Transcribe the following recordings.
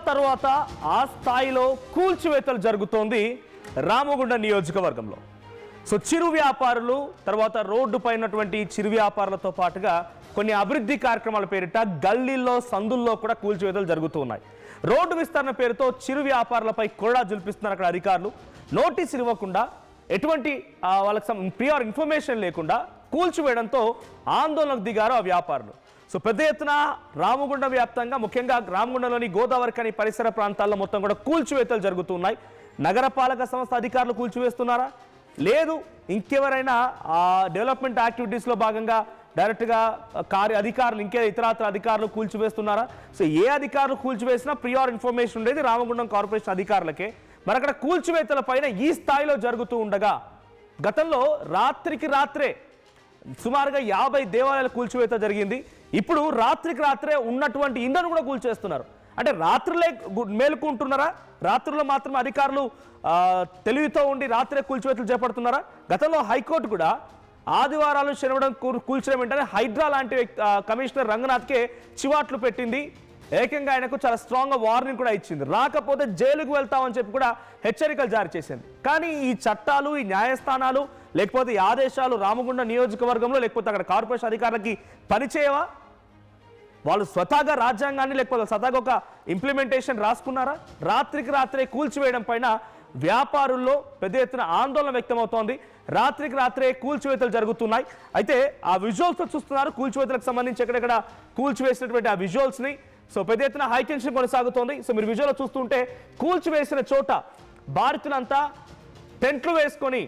తర్వాత ఆ స్థాయిలో కూల్చివేతలు జరుగుతోంది రామగుండ నియోజకవర్గంలో. సో చిరు వ్యాపారులు తర్వాత రోడ్డు పైనటువంటి చిరు వ్యాపారులతో పాటుగా కొన్ని అభివృద్ధి కార్యక్రమాల పేరిట గల్లీల్లో సందుల్లో కూడా కూల్చివేతలు జరుగుతూ ఉన్నాయి. రోడ్డు విస్తరణ పేరుతో చిరు వ్యాపారులపై కొరడా జుల్పిస్తున్నారు అక్కడ అధికారులు. నోటీస్ ఇవ్వకుండా ఎటువంటి వాళ్ళకి ప్రియార్ ఇన్ఫర్మేషన్ లేకుండా కూల్చివేయడంతో ఆందోళనకు దిగారు ఆ వ్యాపారులు. సో పెద్ద ఎత్తున రామగుండ వ్యాప్తంగా ముఖ్యంగా రామగుండంలోని గోదావరి కని పరిసర ప్రాంతాల్లో మొత్తం కూడా కూల్చివేతలు జరుగుతున్నాయి. నగరపాలక సంస్థ అధికారులు కూల్చివేస్తున్నారా, లేదు ఇంకెవరైనా డెవలప్మెంట్ యాక్టివిటీస్లో భాగంగా డైరెక్ట్గా అధికారులు ఇతరాతర అధికారులు కూల్చివేస్తున్నారా? సో ఏ అధికారులు కూల్చివేసినా ప్రియార్ ఇన్ఫర్మేషన్ ఉండేది రామగుండం కార్పొరేషన్ అధికారులకే. మరి అక్కడ కూల్చివేతల పైన ఈ స్థాయిలో జరుగుతూ ఉండగా గతంలో రాత్రికి రాత్రే సుమారుగా 50 దేవాలయాల కూల్చివేత జరిగింది. ఇప్పుడు రాత్రికి రాత్రే ఉన్నటువంటి ఇండ్లను కూడా కూల్చేస్తున్నారు. అంటే రాత్రులే మేలుకుంటున్నారా? రాత్రుల్లో మాత్రం అధికారులు తెలివితో ఉండి రాత్రే కూల్చివేతలు చేపడుతున్నారా? గతంలో హైకోర్టు కూడా ఆదివారాలు శనివారం కూల్చడం వెంటనే హైడ్రా లాంటి కమిషనర్ రంగనాథ్కే చివాట్లు పెట్టింది. ఏకంగా ఆయనకు చాలా స్ట్రాంగ్గా వార్నింగ్ కూడా ఇచ్చింది. రాకపోతే జైలుకు వెళ్తామని చెప్పి కూడా హెచ్చరికలు జారీ చేసింది. కానీ ఈ చట్టాలు, ఈ న్యాయస్థానాలు లేకపోతే ఈ ఆదేశాలు రామగుండ నియోజకవర్గంలో లేకపోతే అక్కడ కార్పొరేషన్ అధికారులకి పనిచేయవా? వాళ్ళు స్వతహాగా రాజ్యాంగాన్ని లేకపోతే స్వతహాగా ఒక ఇంప్లిమెంటేషన్ రాసుకున్నారా? రాత్రికి రాత్రే కూల్చివేయడం పైన వ్యాపారుల్లో పెద్ద ఎత్తున ఆందోళన వ్యక్తమవుతోంది. రాత్రికి రాత్రే కూల్చివేతలు జరుగుతున్నాయి. అయితే ఆ విజువల్స్ చూస్తున్నారు కూల్చివేతలకు సంబంధించి ఎక్కడెక్కడ కూల్చివేసినటువంటి ఆ విజువల్స్ని. సో పెద్ద ఎత్తున హైటెన్షన్ కొనసాగుతోంది. సో మీరు విజువల్ చూస్తుంటే కూల్చివేసిన చోట బాధితులంతా టెంట్లు వేసుకొని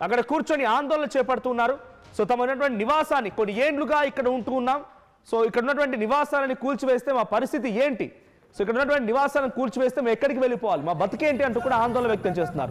అక్కడ కూర్చొని ఆందోళన చేపడుతున్నారు. సో తమ ఉన్నటువంటి నివాసాన్ని కొన్ని ఏండ్లుగా ఇక్కడ ఉంటూ ఉన్నాం, సో ఇక్కడ ఉన్నటువంటి నివాసాలను కూల్చివేస్తే మా పరిస్థితి ఏంటి, సో ఇక్కడ ఉన్నటువంటి నివాసాలను కూల్చివేస్తే మేము ఎక్కడికి వెళ్ళిపోవాలి, మా బతికేంటి అంటూ కూడా ఆందోళన వ్యక్తం చేస్తున్నారు.